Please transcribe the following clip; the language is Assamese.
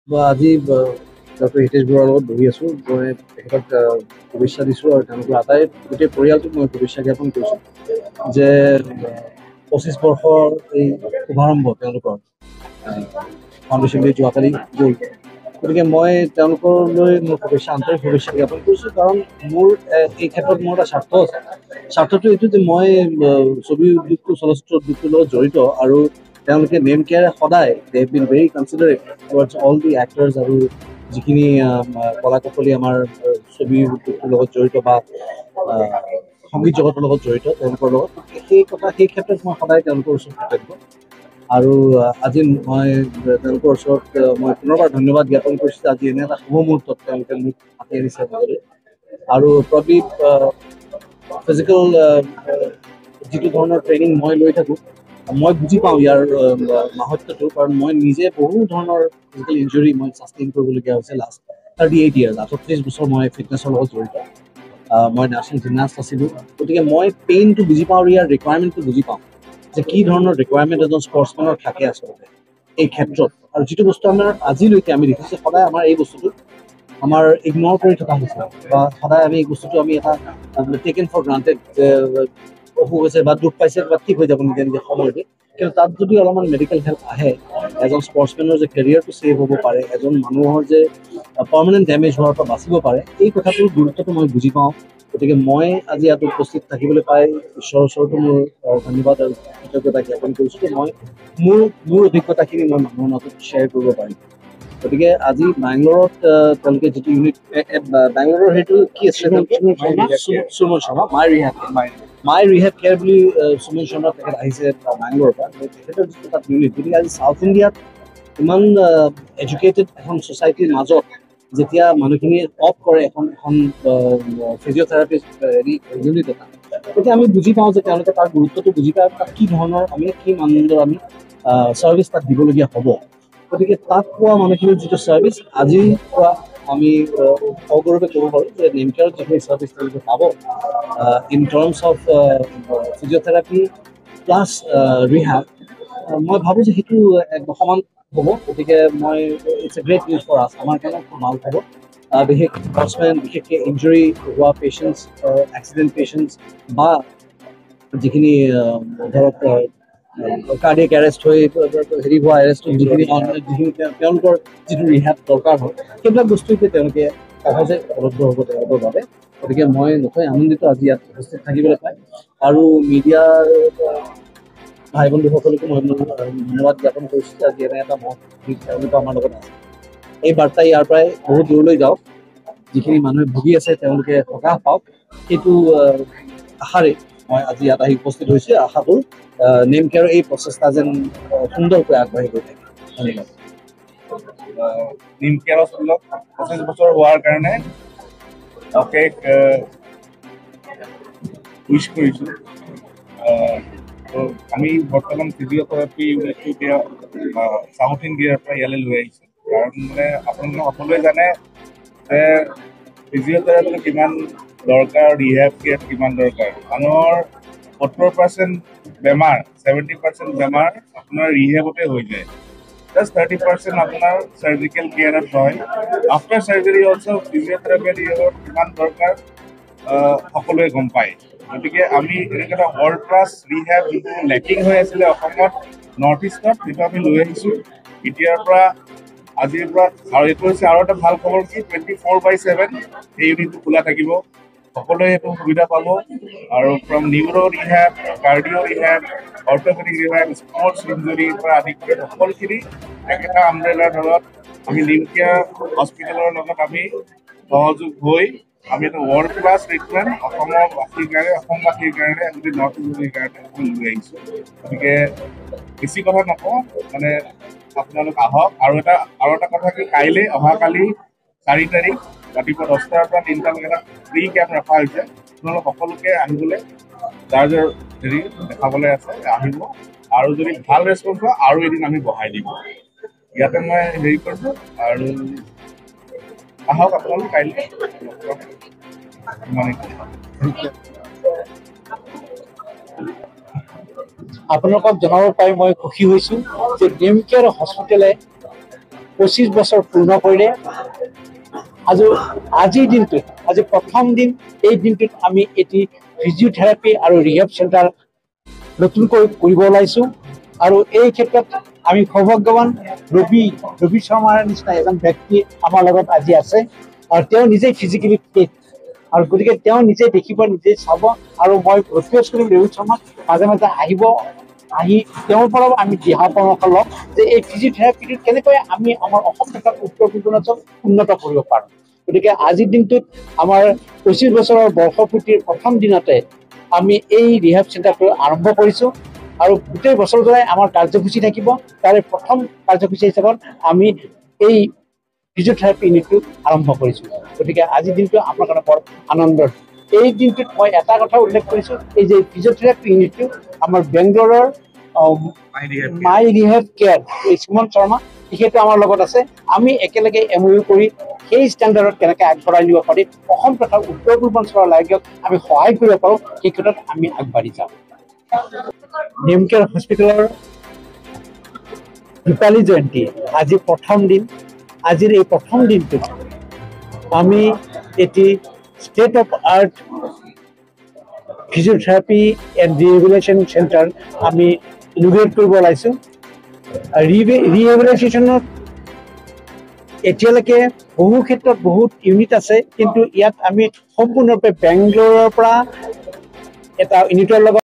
আজি ডক্টৰ হিতেশ বৰুৱাৰ লগত বহি আছো। মই তেখেতক শুভেচ্ছা দিছো আৰু তেওঁলোকৰ আটাই গোটেই পৰিয়ালটোক মই শুভেচ্ছা জ্ঞাপন কৰিছো যে 25 বৰ্ষৰ এই শুভাৰম্ভ তেওঁলোকৰ ফাউণ্ডেশ্যন ডে যোৱাকালি গ'ল। গতিকে মই তেওঁলোকলৈ মোৰ আন্তৰিক শুভেচ্ছা জ্ঞাপন কৰিছো, কাৰণ মোৰ এই ক্ষেত্ৰত মোৰ এটা স্বাৰ্থ আছে। স্বাৰ্থটো এইটো যে মই ছবি উদ্যোগটো চলচ্চিত্ৰ উদ্যোগটোৰ লগত জড়িত, আৰু তেওঁলোকে নেম কেয়াৰে সদায় they have been very considerate towards all the actors আৰু যিখিনি কলা কৌশলী আমাৰ ছবি উদ্যোগটোৰ লগত জড়িত বা সংগীত জগতৰ লগত জড়িত তেওঁলোকৰ লগত, সেই ক্ষেত্ৰত মই সদায় তেওঁলোকৰ ওচৰত কৃতজ্ঞ। আৰু আজি মই তেওঁলোকৰ ওচৰত মই পুনৰবাৰ ধন্যবাদ জ্ঞাপন কৰিছোঁ যে আজি এনে এটা শুভ মুহূৰ্তত তেওঁলোকে মোক মাতি আনিছে বুলি। আৰু প্ৰদীপ ফিজিকেল যিটো ধৰণৰ ট্ৰেইনিং মই লৈ থাকোঁ, মই বুজি পাওঁ ইয়াৰ মাহাত্ম্যটো, কাৰণ মই নিজে বহু ধৰণৰ ফিজিকেল ইঞ্জুৰি মই ছাষ্টেইন কৰিবলগীয়া হৈছে লাষ্ট 38 ইয়াৰ্ছ। 38 বছৰ মই ফিটনেছৰ লগত জড়িত। মই নেশ্যনেল জিমনাষ্ট আছিলোঁ, গতিকে মই পেইনটো বুজি পাওঁ আৰু ইয়াৰ ৰিকুৱাৰমেণ্টটো বুজি পাওঁ যে কি ধৰণৰ ৰিকুৱাৰমেণ্ট এজন স্পৰ্টছমেনৰ থাকে আচলতে এই ক্ষেত্ৰত। আৰু যিটো বস্তু আমাৰ আজিলৈকে আমি দেখিছোঁ সদায় আমাৰ এই বস্তুটো আমাৰ ইগন'ৰ কৰি থকা হৈছে, বা সদায় আমি এই বস্তুটো আমি এটা টেকেন ফৰ গ্ৰাণ্টেড যে অসুখ হৈছে বা দুখ পাইছে বা ঠিক হৈ যাব নিজে নিজে সময়তে। কিন্তু তাত যদি অলপমান মেডিকেল হেল্প আহে, এজন স্পৰ্টছমেনৰ যে কেৰিয়াৰটো ছেভ হ'ব পাৰে, এজন মানুহৰ যে পাৰ্মানেণ্ট ডেমেজ হোৱাৰ পৰা বাচিব পাৰে, এই কথাটোৰ গুৰুত্বটো মই বুজি পাওঁ। গতিকে মই আজি ইয়াত উপস্থিত থাকিবলৈ পাই ঈশ্বৰৰ ওচৰতো মোৰ ধন্যবাদ আৰু কৃতজ্ঞতা জ্ঞাপন কৰিছোঁ যে মই মোৰ অভিজ্ঞতাখিনি মই মানুহৰ মাজত শ্বেয়াৰ কৰিব পাৰিম। গতিকে আজি বাংগালোৰত তেওঁলোকে যিটো ইউনিট, বাংগালোৰৰ সেইটো কি আছিলে, সুমন শৰ্মা মাই ৰিহেব কেয়াৰ বুলি সুমন শৰ্মা তেখেত আহিছে বাংগালোৰৰ পৰা। তেখেতৰ যিটো তাত ইউনিট, গতিকে আজি চাউথ ইণ্ডিয়াত ইমান এডুকেটেড এখন ছ'চাইটিৰ মাজত যেতিয়া মানুহখিনিয়ে অফ কৰে এখন ফিজিঅ'থেৰাপিষ্ট ইউনিট এটা, তেতিয়া আমি বুজি পাওঁ যে তেওঁলোকে তাৰ গুৰুত্বটো বুজি পায়, তাত কি ধৰণৰ আমি কি মানদণ্ডৰ আমি ছাৰ্ভিচ তাত দিবলগীয়া হ'ব। গতিকে তাত পোৱা মানুহখিনিৰ যিটো ছাৰ্ভিচ, আজিৰ পৰা আমি সগৌৰৱে ক'ব পাৰোঁ যে নেম কেয়াৰত যিখিনি ছাৰ্ভিচ তেওঁলোকে পাব in terms of physiotherapy plus rehab, মই ভাবোঁ যে সেইটো একদম সমান হ'ব। গতিকে মই it's a great news for us, আমাৰ কাৰণে খুব ভাল হ'ব। বিশেষকৈ স্পৰ্টছমেন, বিশেষকৈ ইঞ্জুৰি হোৱা পেচেণ্টছ, এক্সিডেণ্ট পেচেণ্টছ, বা যিখিনি ধৰক কাৰ্ডিয়েক এৰেষ্ট হৈ হেৰি হোৱা এৰেষ্ট যিখিনি তেওঁলোকৰ যিটো ৰিহাব দৰকাৰ হয়, সেইবিলাক বস্তু এতিয়া তেওঁলোকে সহজে উপলব্ধ হ'ব তেওঁলোকৰ বাবে। গতিকে মই নথৈ আনন্দিত আজি ইয়াত উপস্থিত থাকিবলৈ পাই। আৰু মিডিয়াৰ ভাই বন্ধুসকলকো মই ধন্যবাদ জ্ঞাপন কৰিছোঁ যে আজি এনে এটা মত তেওঁলোকে আমাৰ লগত আছে। এই বাৰ্তা ইয়াৰ পৰাই বহুত দূৰলৈ যাওক, যিখিনি মানুহে ভুগি আছে তেওঁলোকে সকাহ পাওক, সেইটো আশাৰে মই আজি ইয়াত আহি উপস্থিত হৈছোঁ। আশা কৰোঁ নেম কেয়াৰৰ এই প্ৰচেষ্টা যেন সুন্দৰকৈ আগবাঢ়ি গৈ থাকে। ধন্যবাদ। নেম কেয়াৰৰ 25 বছৰ হোৱাৰ কাৰণে অশেষ উইচ কৰিছোঁ। আমি বৰ্তমান ফিজিঅ'থেৰাপি ইউনিটটো এতিয়া চাউথ ইণ্ডিয়াৰ পৰা ইয়ালৈ লৈ আহিছোঁ, কাৰণ মানে আপোনালোকে সকলোৱে জানে যে ফিজিঅ'থেৰাপি কিমান দৰকাৰ, ৰিহেব কেয়াৰ কিমান দৰকাৰ। মানুহৰ 70% বেমাৰ, 70% বেমাৰ আপোনাৰ ৰিহেবতে হৈ যায়। জাষ্ট 30% আপোনাৰ চাৰ্জিকেল কেয়াৰত হয়। আফটাৰ চাৰ্জাৰী অলছ' ফিজিঅ'থেৰাপি ৰিহেবত কিমান দৰকাৰ সকলোৱে গম পায়। গতিকে আমি এনেকৈ এটা ৱৰ্ল্ড ক্লাছ ৰিহেব যিটো লেকিং হৈ আছিলে অসমত, নৰ্থ ইষ্টত, সেইটো আমি লৈ আহিছোঁ এতিয়াৰ পৰা, আজিৰ পৰা। আৰু এইটো হৈছে আৰু এটা ভাল খবৰ কি 24/7 এই ইউনিটটো খোলা থাকিব, সকলোৱে সেইটো সুবিধা পাব। আৰু from neuro' rehab, cardio' rehab, orthopedic rehab, sports ইঞ্জুৰিৰ পৰা আদি কৰি সকলোখিনি একেটা আমব্ৰেলাৰ তলত আমি নেম কেয়াৰ হস্পিটেলৰ লগত আমি সহযোগ হৈ আমি এটা ৱৰ্ল্ড ক্লাছ ট্ৰিটমেণ্ট অসমবাসীৰ কাৰণে গোটেই নৰ্থ ইষ্টৰ কাৰণে আমি লৈ আহিছোঁ। গতিকে বেছি কথা নকওঁ, মানে আপোনালোক আহক। আৰু এটা কথা কি, কাইলৈ অহাকালি 4 তাৰিখ ৰাতিপুৱা 10টাৰ পৰা 3টালৈকে এটা ফ্ৰী কেম্প ৰখা হৈছে। আপোনালোক সকলোকে আহিবলৈ, যাৰ হেৰি দেখাবলৈ আছে আহিব। আৰু যদি ভাল ৰেচপঞ্চ হয় আৰু এদিন আমি বঢ়াই দিম। ইয়াতে মই হেৰি কৰিছোঁ, আৰু আহক আপোনালোক কাইলৈ। আপোনালোকক জনাব পাৰি মই সুখী হৈছোঁ যে নেম কেয়াৰ হস্পিটেলে 25 বছৰ পূৰ্ণ কৰিলে। আজিৰ দিনটোত আজি প্ৰথম দিন, এই দিনটোত আমি এটি ফিজিঅথেৰাপি আৰু ৰিহেব চেণ্টাৰ নতুনকৈ কৰিব ওলাইছোঁ। আৰু এই ক্ষেত্ৰত আমি সৌভাগ্যৱান ৰবি শৰ্মাৰ নিচিনা এজন ব্যক্তি আমাৰ লগত আজি আছে, আৰু তেওঁ নিজেই ফিজিকেলি ফিট, আৰু গতিকে তেওঁ নিজে দেখিব, নিজে চাব, আৰু মই ৰিকুৱেষ্ট কৰিম ৰবি শৰ্মাক মাজে মাজে আহি তেওঁৰ পৰাও আমি দিহা পৰামৰ্শ লওঁ যে এই ফিজিঅথেৰাপিটো কেনেকৈ আমি আমাৰ অসম তথা উত্তৰ পূৰ্বাঞ্চল উন্নত কৰিব পাৰোঁ। গতিকে আজিৰ দিনটোত আমাৰ 25 বছৰৰ বৰ্ষপূৰ্তিৰ প্ৰথম দিনতে আমি এই ৰিহেব চেণ্টাৰটো আৰম্ভ কৰিছোঁ, আৰু গোটেই বছৰজোৰাই আমাৰ কাৰ্যসূচী থাকিব। তাৰে প্ৰথম কাৰ্যসূচী হিচাপত আমি এই ফিজিঅথেৰাপি ইউনিটটো আৰম্ভ কৰিছোঁ। গতিকে আজিৰ দিনটো আমাৰ কাৰণে বৰ আনন্দৰ। এই দিনটোত মই এটা কথা উল্লেখ কৰিছোঁ, এই যে ফিজিঅথেৰাপি ইউনিটটো আমাৰ বেংগলোৰৰ মাই ৰিহেব কেয়াৰ সুমন শৰ্মা তেখেতে আমাৰ লগত আছে। আমি একেলগে MOU কৰি সেই ষ্টেণ্ডাৰ্ডত কেনেকৈ আগবঢ়াই নিব পাৰি, অসম তথা উত্তৰ পূৰ্বাঞ্চলৰ ৰাইজক আমি সহায় কৰিব পাৰোঁ, সেই ক্ষেত্ৰত আমি আগবাঢ়ি যাওঁ। নেমকেয়াৰ হস্পিটেলৰ ৰূপালী জয়ন্তী আজি প্ৰথম দিন। আজিৰ এই প্ৰথম দিনটোত আমি এটি state of art physiotherapy and rehabilitation centre আমি ইনোগ্ৰেট কৰিব ওলাইছোঁ। ৰিহেবিলিটেশ্যনত এতিয়ালৈকে বহু ক্ষেত্ৰত বহুত ইউনিট আছে, কিন্তু ইয়াত আমি সম্পূৰ্ণৰূপে বেংগলোৰৰ পৰা এটা ইউনিটৰ লগত